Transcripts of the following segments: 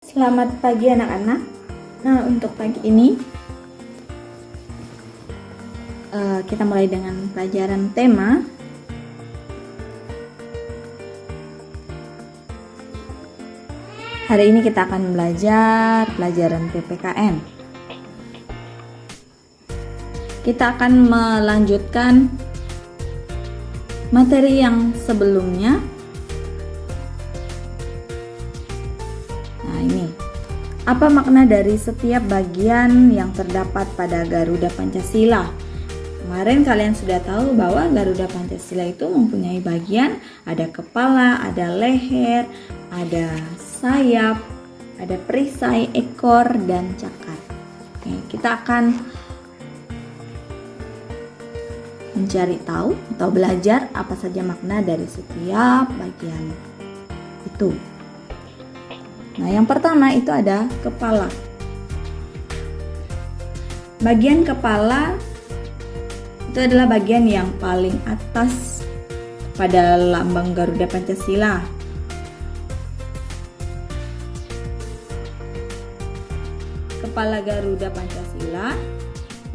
Selamat pagi anak-anak. Nah, untuk pagi ini kita mulai dengan pelajaran tema. Hari ini kita akan belajar pelajaran PPKN. Kita akan melanjutkan materi yang sebelumnya. Apa makna dari setiap bagian yang terdapat pada Garuda Pancasila? Kemarin kalian sudah tahu bahwa Garuda Pancasila itu mempunyai bagian, ada kepala, ada leher, ada sayap, ada perisai, ekor, dan cakar. Oke, kita akan mencari tahu atau belajar apa saja makna dari setiap bagian itu. Nah, yang pertama itu ada kepala. Bagian kepala itu adalah bagian yang paling atas pada lambang Garuda Pancasila. Kepala Garuda Pancasila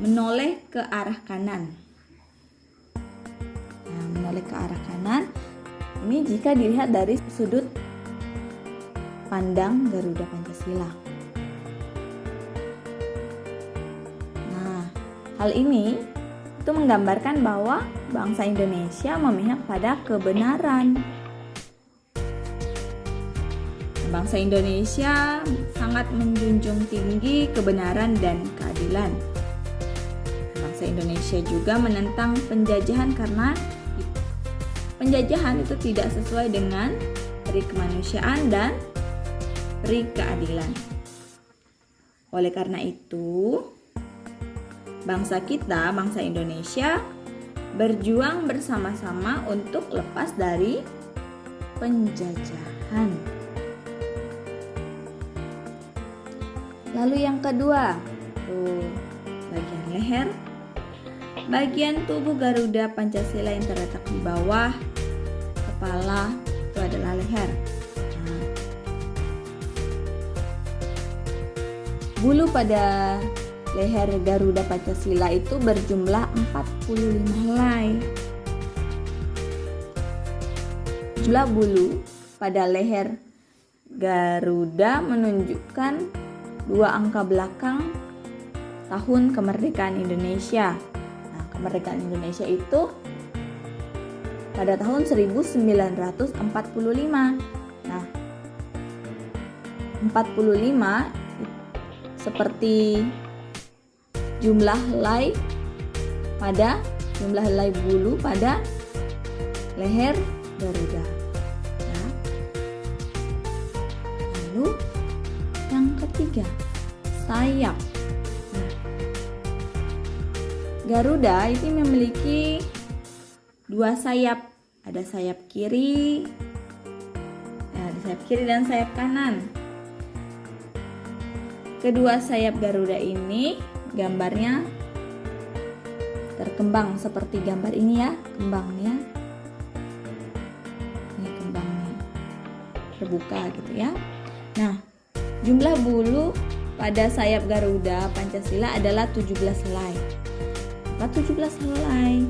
menoleh ke arah kanan. Nah, menoleh ke arah kanan. Ini jika dilihat dari sudut pandang Garuda Pancasila. Nah, hal ini itu menggambarkan bahwa bangsa Indonesia memihak pada kebenaran. Bangsa Indonesia sangat menjunjung tinggi kebenaran dan keadilan. Bangsa Indonesia juga menentang penjajahan karena penjajahan itu tidak sesuai dengan peri kemanusiaan dan peri keadilan. Oleh karena itu, bangsa kita, bangsa Indonesia, berjuang bersama-sama untuk lepas dari penjajahan. Lalu yang kedua, bagian leher. Bagian tubuh Garuda Pancasila yang terletak di bawah kepala itu adalah leher. Bulu pada leher Garuda Pancasila itu berjumlah 45 helai. Jumlah bulu pada leher Garuda menunjukkan dua angka belakang tahun kemerdekaan Indonesia. Nah, kemerdekaan Indonesia itu pada tahun 1945. Nah, 45 seperti jumlah helai bulu pada leher Garuda. Nah, lalu yang ketiga, sayap. Nah, Garuda itu memiliki dua sayap, ada sayap kiri, ada sayap kiri dan sayap kanan. Kedua sayap Garuda ini gambarnya terkembang seperti gambar ini ya, kembangnya. Ini kembangnya terbuka gitu ya. Nah, jumlah bulu pada sayap Garuda Pancasila adalah 17 helai. Apa 17 helai?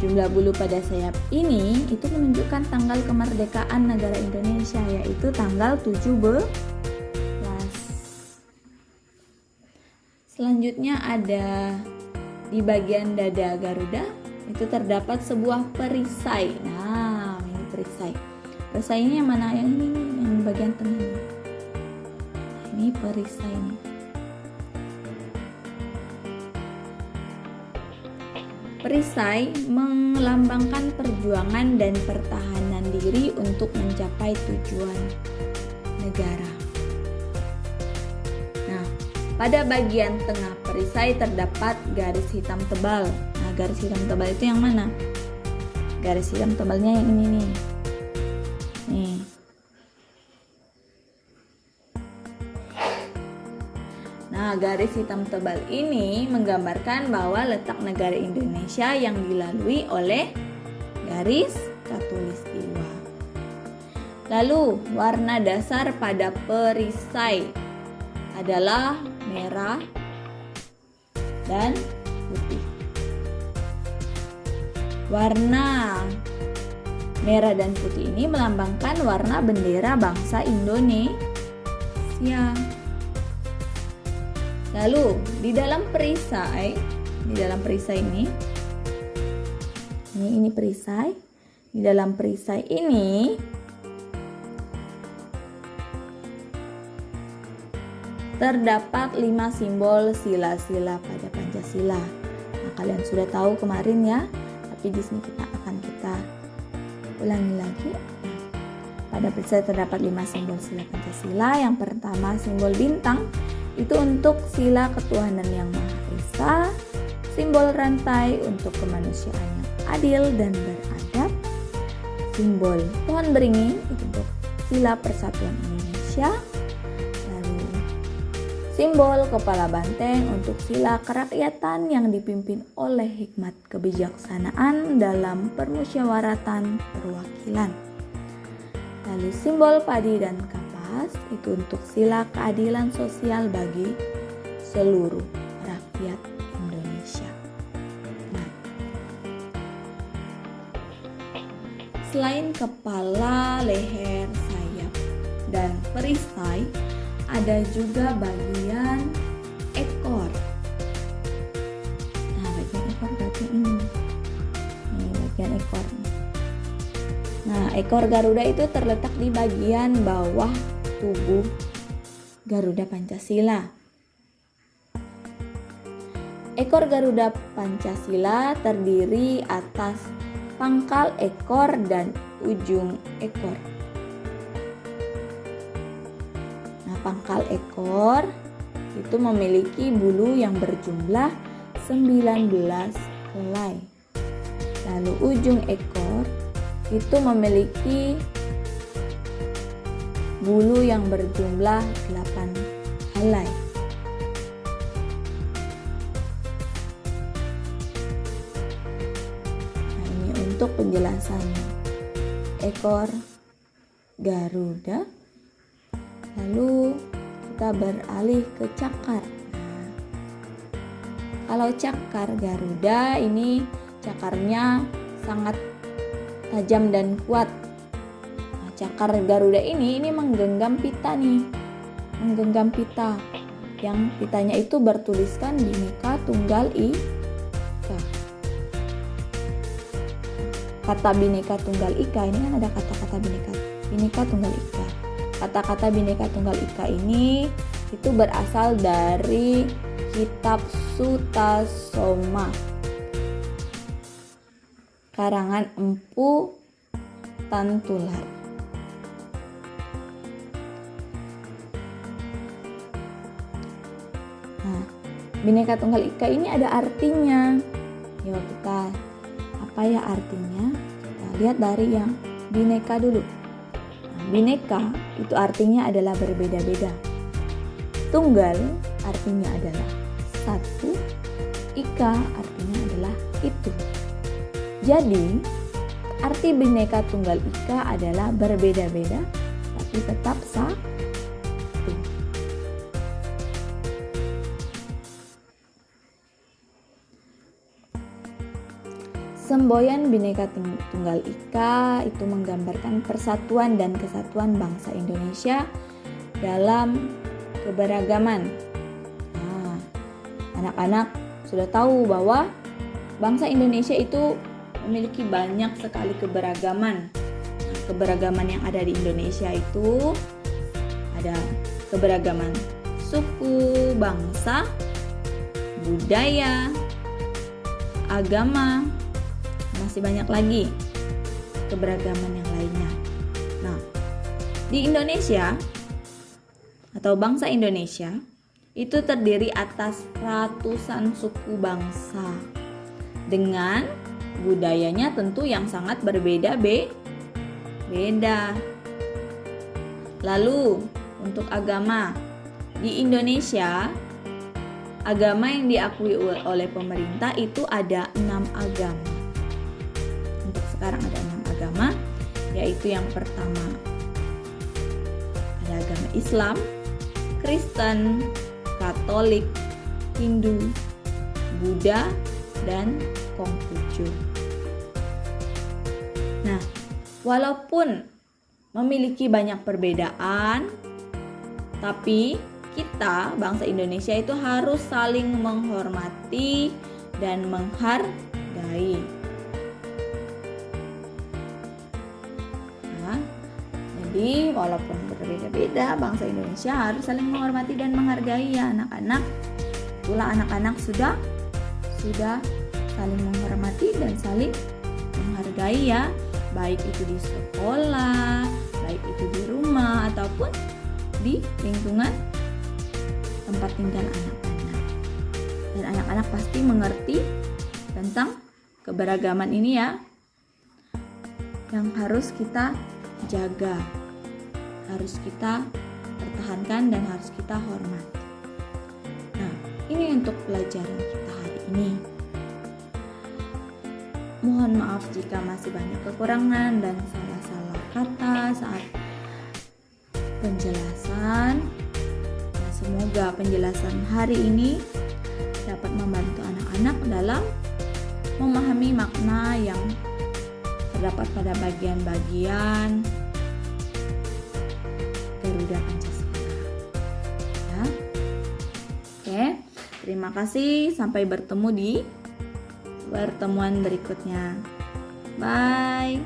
Jumlah bulu pada sayap ini itu menunjukkan tanggal kemerdekaan negara Indonesia, yaitu tanggal 17. Selanjutnya ada di bagian dada Garuda itu terdapat sebuah perisai. Nah, ini perisai. Perisai ini yang mana? Yang ini nih, yang bagian tengah ini. Ini perisai ini. Perisai melambangkan perjuangan dan pertahanan diri untuk mencapai tujuan negara. Nah, pada bagian tengah perisai terdapat garis hitam tebal. Nah, garis hitam tebal itu yang mana? Garis hitam tebalnya yang ini nih. Nih. Nah, garis hitam tebal ini menggambarkan bahwa letak negara Indonesia yang dilalui oleh garis Katulistiwa. Lalu warna dasar pada perisai adalah merah dan putih. Warna merah dan putih ini melambangkan warna bendera bangsa Indonesia. Lalu di dalam perisai ini perisai. Di dalam perisai ini terdapat 5 simbol sila-sila pada Pancasila. Nah, kalian sudah tahu kemarin ya, tapi di sini kita ulangi lagi. Nah, pada perisai terdapat 5 simbol sila Pancasila. Yang pertama simbol bintang, itu untuk sila ketuhanan yang Maha Esa. Simbol rantai untuk kemanusiaan yang adil dan beradab. Simbol pohon beringin itu untuk sila persatuan Indonesia. Lalu simbol kepala banteng untuk sila kerakyatan yang dipimpin oleh hikmat kebijaksanaan dalam permusyawaratan perwakilan. Lalu simbol padi dan kapas itu untuk sila keadilan sosial bagi seluruh rakyat Indonesia. Selain kepala, leher, sayap, dan perisai, ada juga bagian ekor. Nah, bagian ekor berarti ini. Ini bagian ekornya. Nah, ekor Garuda itu terletak di bagian bawah tubuh Garuda Pancasila. Ekor Garuda Pancasila terdiri atas pangkal ekor dan ujung ekor. Nah, pangkal ekor itu memiliki bulu yang berjumlah 19 helai. Lalu ujung ekor itu memiliki bulu yang berjumlah 8 helai. Untuk penjelasannya, ekor Garuda. Lalu kita beralih ke cakar. Nah, kalau cakar Garuda ini cakarnya sangat tajam dan kuat. Nah, cakar Garuda ini menggenggam pita menggenggam pita. Yang pitanya itu bertuliskan Bhinneka Tunggal Ika. Kata Bhinneka Tunggal Ika ini kan ada kata-kata Bhinneka Tunggal Ika. Kata-kata Bhinneka Tunggal Ika ini itu berasal dari kitab Sutasoma karangan Empu Tantular. Nah, Bhinneka Tunggal Ika ini ada artinya. Yuk kita apa ya artinya? Kita lihat dari yang bineka dulu. Nah, bineka itu artinya adalah berbeda-beda. Tunggal artinya adalah satu. Ika artinya adalah itu. Jadi arti Bhinneka Tunggal Ika adalah berbeda-beda tapi tetap satu. Semboyan Bhinneka Tunggal Ika itu menggambarkan persatuan dan kesatuan bangsa Indonesia dalam keberagaman. Nah, anak-anak sudah tahu bahwa bangsa Indonesia itu memiliki banyak sekali keberagaman. Nah, keberagaman yang ada di Indonesia itu ada keberagaman suku, bangsa, budaya, agama, masih banyak lagi keberagaman yang lainnya. Nah, di Indonesia atau bangsa Indonesia itu terdiri atas ratusan suku bangsa dengan budayanya tentu yang sangat berbeda-beda. Lalu untuk agama di Indonesia, agama yang diakui oleh pemerintah itu ada 6 agama. Untuk sekarang ada 6 agama, yaitu yang pertama Islam, Kristen, Katolik, Hindu, Buddha, dan Konghucu. Nah, walaupun memiliki banyak perbedaan, tapi kita, bangsa Indonesia itu harus saling menghormati dan menghargai. Nah, jadi walaupun berbeda-beda, bangsa Indonesia harus saling menghormati dan menghargai ya anak-anak. Itulah anak-anak sudah saling menghormati dan saling menghargai ya, baik itu di sekolah, baik itu di rumah ataupun di lingkungan tempat tinggal anak-anak. Dan anak-anak pasti mengerti tentang keberagaman ini ya, yang harus kita jaga, harus kita pertahankan dan harus kita hormati. Nah, ini untuk pelajaran kita hari ini. Mohon maaf jika masih banyak kekurangan dan salah-salah kata saat penjelasan. Nah, semoga penjelasan hari ini dapat membantu anak-anak dalam memahami makna yang terdapat pada bagian-bagian Garuda Pancasila. Ya. Oke, terima kasih. Sampai bertemu di pertemuan berikutnya. Bye.